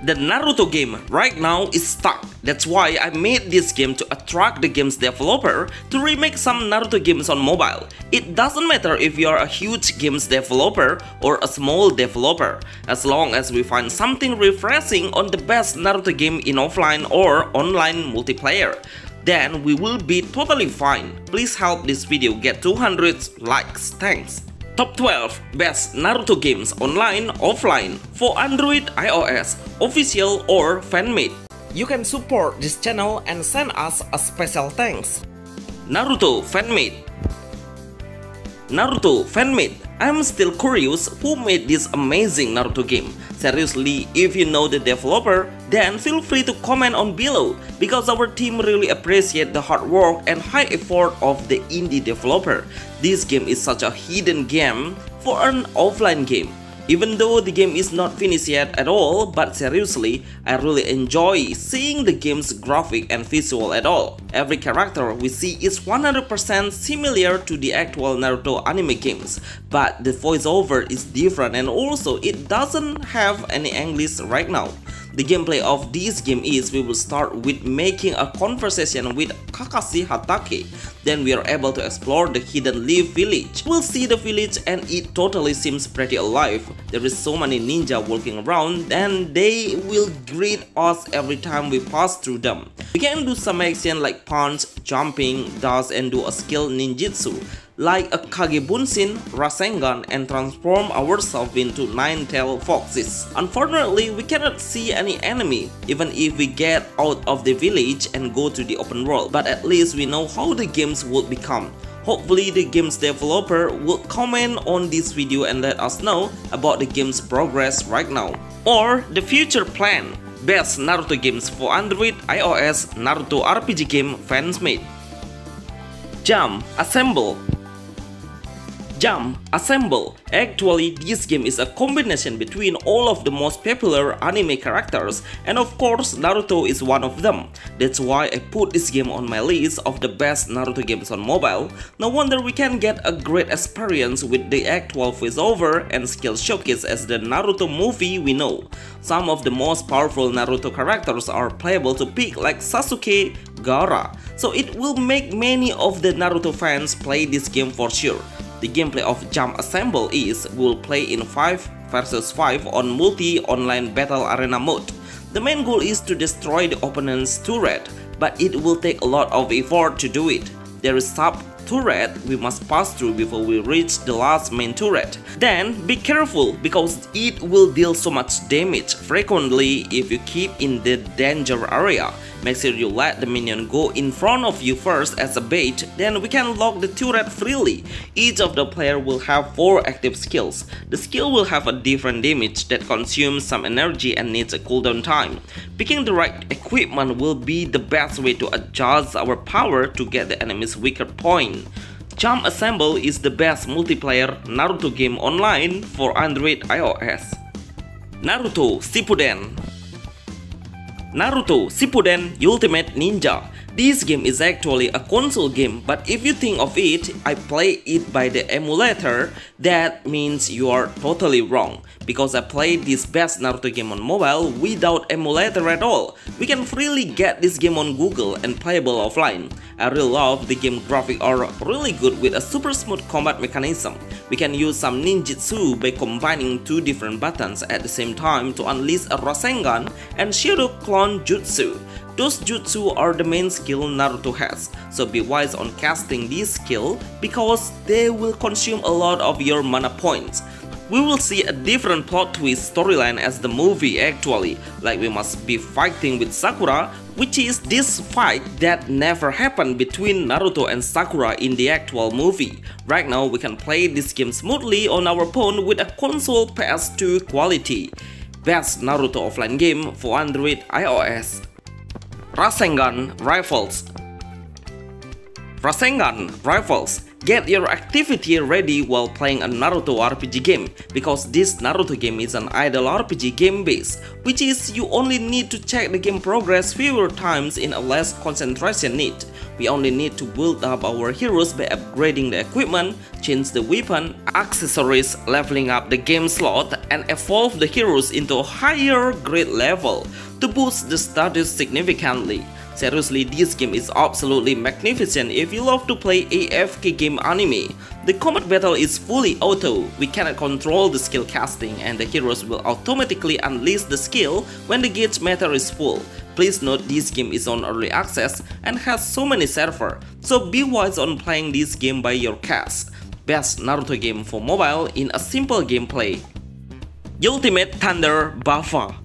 The Naruto game right now is stuck. That's why I made this game to attract the game's developer to remake some Naruto games on mobile. It doesn't matter if you are a huge games developer or a small developer, as long as we find something refreshing on the best Naruto game in offline or online multiplayer, then we will be totally fine. Please help this video get 200 likes, thanks. Top 12 Best Naruto Games Online, Offline for Android, iOS, Official or Fanmate. You can support this channel and send us a special thanks. Naruto Fanmate. Naruto Fanmate. I'm still curious who made this amazing Naruto game. Seriously, if you know the developer, then feel free to comment on below, because our team really appreciate the hard work and high effort of the indie developer. This game is such a hidden gem for an offline game. Even though the game is not finished yet at all, but seriously, I really enjoy seeing the game's graphic and visual at all. Every character we see is 100% similar to the actual Naruto anime games, but the voiceover is different and also it doesn't have any English right now. The gameplay of this game is we will start with making a conversation with Kakashi Hatake. Then we are able to explore the hidden leaf village. We'll see the village and it totally seems pretty alive. There is so many ninja walking around and they will greet us every time we pass through them. We can do some action like punch, jumping, dash and do a skill ninjutsu like a Kage Bunshin, Rasengan and transform ourselves into 9-tailed foxes. Unfortunately, we cannot see any enemy even if we get out of the village and go to the open world, but at least we know how the games would become. Hopefully the game's developer will comment on this video and let us know about the game's progress right now. Or the future plan. Best Naruto games for Android, iOS, Naruto RPG game Fanmate. Jump Assemble. Jump Assemble. Actually, this game is a combination between all of the most popular anime characters, and of course Naruto is one of them. That's why I put this game on my list of the best Naruto games on mobile. No wonder we can get a great experience with the actual voiceover and skill showcase as the Naruto movie we know. Some of the most powerful Naruto characters are playable to pick like Sasuke, Gaara, so it will make many of the Naruto fans play this game for sure. The gameplay of Jump Assemble is we'll play in 5 vs 5 on multi-online battle arena mode. The main goal is to destroy the opponent's turret, but it will take a lot of effort to do it. There is sub-turret we must pass through before we reach the last main turret. Then be careful because it will deal so much damage frequently if you keep in the danger area. Make sure you let the minion go in front of you first as a bait, then we can lock the turret freely. Each of the player will have 4 active skills. The skill will have a different damage that consumes some energy and needs a cooldown time. Picking the right equipment will be the best way to adjust our power to get the enemy's weaker point. Jump Assemble is the best multiplayer Naruto game online for Android, iOS. Naruto Shippuden. Naruto Shippuden Ultimate Ninja. This game is actually a console game, but if you think of it, I play it by the emulator, that means you are totally wrong. Because I played this best Naruto game on mobile without emulator at all. We can freely get this game on Google and playable offline. I really love the game graphics are really good with a super smooth combat mechanism. We can use some ninjutsu by combining 2 different buttons at the same time to unleash a Rasengan and Shadow Clone Jutsu. Those jutsu are the main skill Naruto has, so be wise on casting this skill because they will consume a lot of your mana points. We will see a different plot twist storyline as the movie actually, like we must be fighting with Sakura, which is this fight that never happened between Naruto and Sakura in the actual movie. Right now we can play this game smoothly on our phone with a console PS2 quality. Best Naruto offline game for Android, iOS. Rasengan Rifles. Rasengan Rifles. Get your activity ready while playing a Naruto RPG game, because this Naruto game is an idle RPG game base, which is you only need to check the game progress fewer times in a less concentration need. We only need to build up our heroes by upgrading the equipment, change the weapon, accessories, leveling up the game slot, and evolve the heroes into a higher grade level to boost the status significantly. Seriously, this game is absolutely magnificent if you love to play AFK game anime. The combat battle is fully auto, we cannot control the skill casting, and the heroes will automatically unleash the skill when the gauge meter is full. Please note this game is on early access and has so many servers, so be wise on playing this game by your cash. Best Naruto game for mobile in a simple gameplay. Ultimate Thunder Buffer.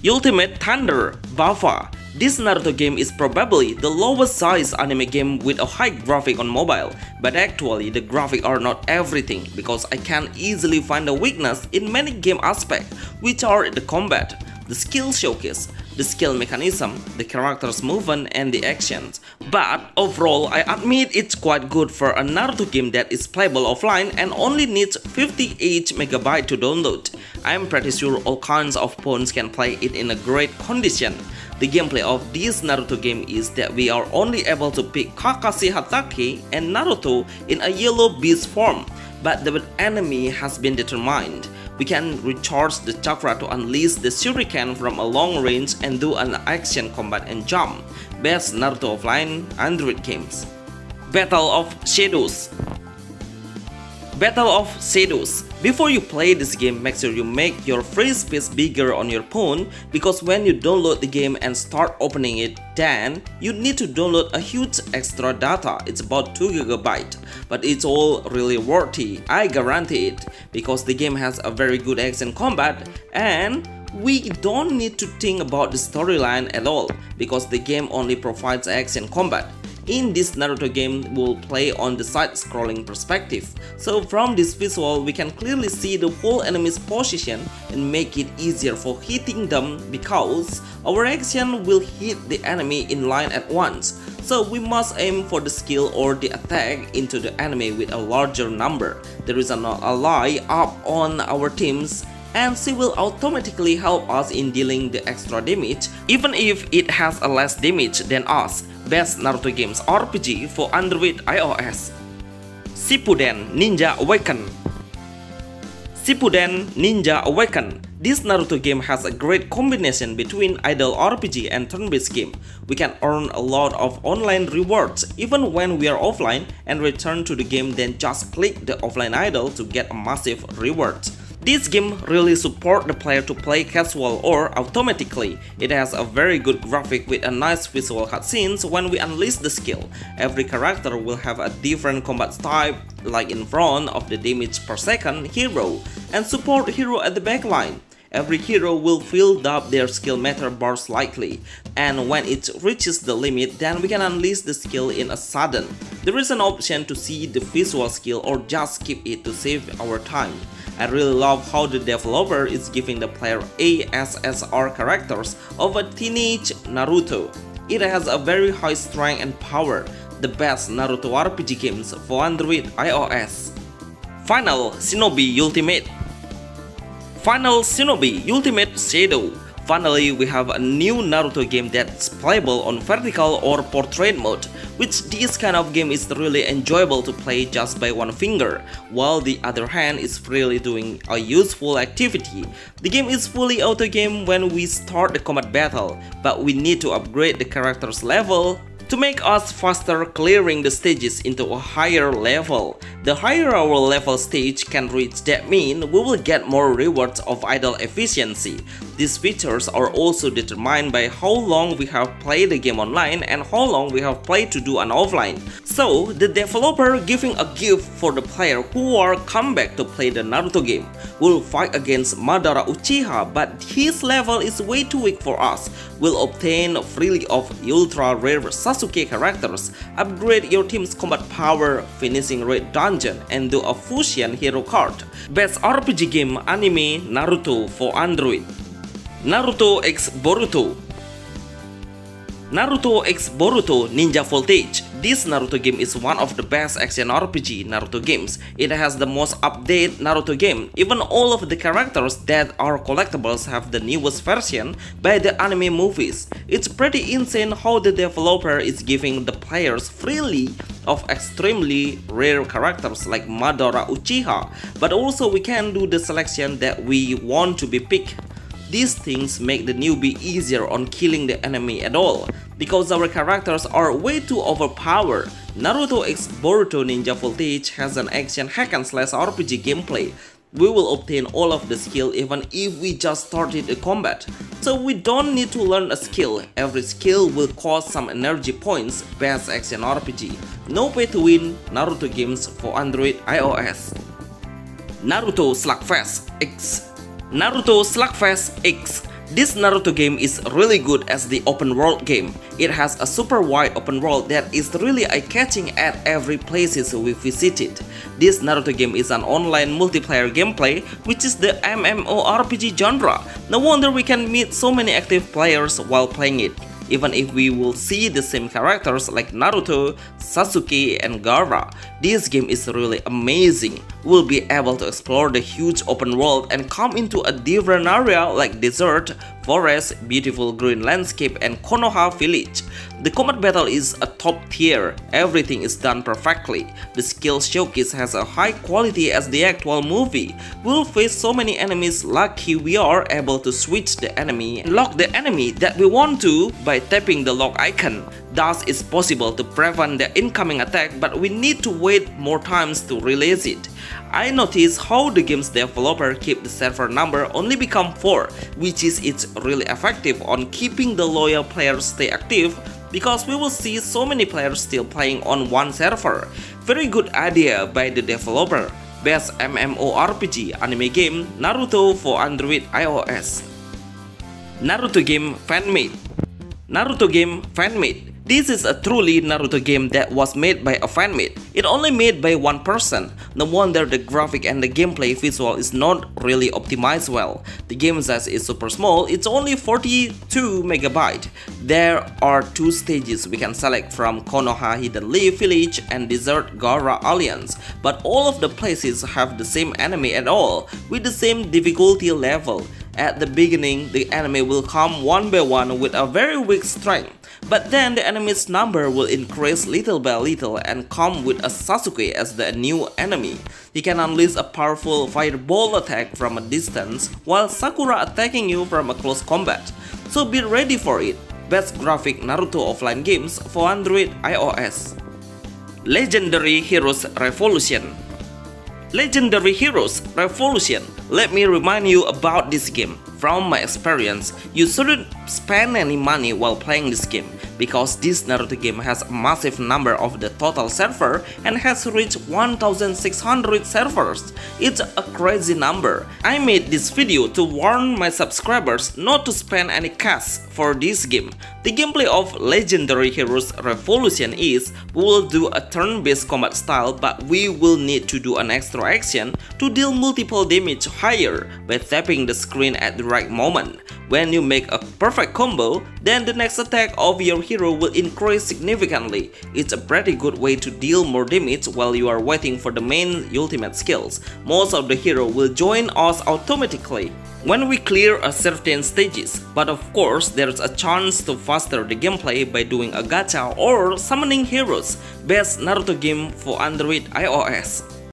Ultimate Thunder Buffer. This Naruto game is probably the lowest size anime game with a high graphic on mobile, but actually the graphics are not everything, because I can easily find a weakness in many game aspects, which are the combat, the skill showcase, the skill mechanism, the character's movement, and the actions. But overall, I admit it's quite good for a Naruto game that is playable offline and only needs 58 MB to download. I'm pretty sure all kinds of phones can play it in a great condition. The gameplay of this Naruto game is that we are only able to pick Kakashi Hatake and Naruto in a yellow beast form, but the enemy has been determined. We can recharge the chakra to unleash the shuriken from a long range and do an action combat and jump. Best Naruto offline Android games. Battle of Shadows. Battle of Shadows. Before you play this game, make sure you make your free space bigger on your phone, because when you download the game and start opening it, then you need to download a huge extra data. It's about 2 GB, but it's all really worthy, I guarantee it, because the game has a very good action combat and we don't need to think about the storyline at all, because the game only provides action combat. In this Naruto game, we'll play on the side-scrolling perspective, so from this visual we can clearly see the whole enemy's position and make it easier for hitting them, because our action will hit the enemy in line at once. So we must aim for the skill or the attack into the enemy with a larger number. There is an ally up on our teams, and she will automatically help us in dealing the extra damage, even if it has a less damage than us. Best Naruto games RPG for Android iOS. Shippuden Ninja Awaken. Shippuden Ninja Awaken. This Naruto game has a great combination between idle RPG and turn-based game. We can earn a lot of online rewards even when we are offline and return to the game, then just click the offline idle to get a massive reward. This game really supports the player to play casual or automatically. It has a very good graphic with a nice visual cutscenes when we unleash the skill. Every character will have a different combat type, like in front of the damage per second hero and support hero at the backline. Every hero will fill up their skill meter bar slightly, and when it reaches the limit, then we can unleash the skill in a sudden. There is an option to see the visual skill or just skip it to save our time. I really love how the developer is giving the player ASSR characters of a teenage Naruto. It has a very high strength and power. The best Naruto RPG games for Android iOS. Final Shinobi Ultimate. Final Shinobi Ultimate Shadow. Finally, we have a new Naruto game that's playable on vertical or portrait mode, which this kind of game is really enjoyable to play just by one finger, while the other hand is freely doing a useful activity. The game is fully auto game when we start the combat battle, but we need to upgrade the character's level to make us faster clearing the stages into a higher level. The higher our level stage can reach, that means we will get more rewards of idle efficiency. These features are also determined by how long we have played the game online and how long we have played to do an offline. So the developer giving a gift for the player who are come back to play the Naruto game. Will fight against Madara Uchiha, but his level is way too weak for us. Will obtain freely of ultra rare Sasuke characters, upgrade your team's combat power, finishing raid dungeon, and do a fusion hero card. Best RPG game anime Naruto for Android. Naruto X Boruto. Naruto X Boruto Ninja Voltage. This Naruto game is one of the best action RPG Naruto games. It has the most updated Naruto game. Even all of the characters that are collectibles have the newest version by the anime movies. It's pretty insane how the developer is giving the players freely of extremely rare characters like Madara Uchiha, but also we can do the selection that we want to be picked. These things make the newbie easier on killing the enemy at all, because our characters are way too overpowered. Naruto X Boruto Ninja Voltage has an action hack and slash RPG gameplay. We will obtain all of the skill even if we just started the combat. So we don't need to learn a skill, every skill will cost some energy points. Best action RPG. No pay to win Naruto games for Android iOS. Naruto Slugfest X. Naruto Slugfest X. This Naruto game is really good as the open world game. It has a super wide open world that is really eye-catching at every places we visited. This Naruto game is an online multiplayer gameplay, which is the MMORPG genre. No wonder we can meet so many active players while playing it. Even if we will see the same characters like Naruto, Sasuke, and Gaara, this game is really amazing. We'll be able to explore the huge open world and come into a different area like desert, forest, beautiful green landscape, and Konoha village. The combat battle is a top tier, everything is done perfectly. The skill showcase has a high quality as the actual movie. We'll face so many enemies, lucky we are able to switch the enemy and lock the enemy that we want to by tapping the lock icon. Thus it's possible to prevent the incoming attack, but we need to wait more times to release it. I noticed how the game's developer keep the server number only become 4, which is it's really effective on keeping the loyal players stay active, because we will see so many players still playing on one server. Very good idea by the developer. Best MMORPG anime game Naruto for Android iOS. Naruto game Fanmate. Naruto game Fanmate. This is a truly Naruto game that was made by a fanmate. It only made by one person. No wonder the graphic and the gameplay visual is not really optimized well. The game size is super small, it's only 42 MB. There are 2 stages we can select from: Konoha Hidden Leaf Village and Desert Gaara Alliance. But all of the places have the same enemy at all, with the same difficulty level. At the beginning, the enemy will come one by one with a very weak strength. But then the enemy's number will increase little by little and come with a Sasuke as the new enemy. He can unleash a powerful fireball attack from a distance while Sakura attacking you from a close combat. So be ready for it. Best graphic Naruto offline games for Android iOS. Legendary Heroes Revolution. Legendary Heroes Revolution. Let me remind you about this game. From my experience, you shouldn't spend any money while playing this game, because this Naruto game has a massive number of the total server and has reached 1,600 servers. It's a crazy number. I made this video to warn my subscribers not to spend any cash for this game. The gameplay of Legendary Heroes Revolution is, we will do a turn-based combat style, but we will need to do an extra action to deal multiple damage higher by tapping the screen at the right moment. When you make a perfect combo, then the next attack of your hero will increase significantly. It's a pretty good way to deal more damage while you are waiting for the main ultimate skills. Most of the hero will join us automatically when we clear a certain stages, but of course there's a chance to faster the gameplay by doing a gacha or summoning heroes. Best Naruto game for Android iOS.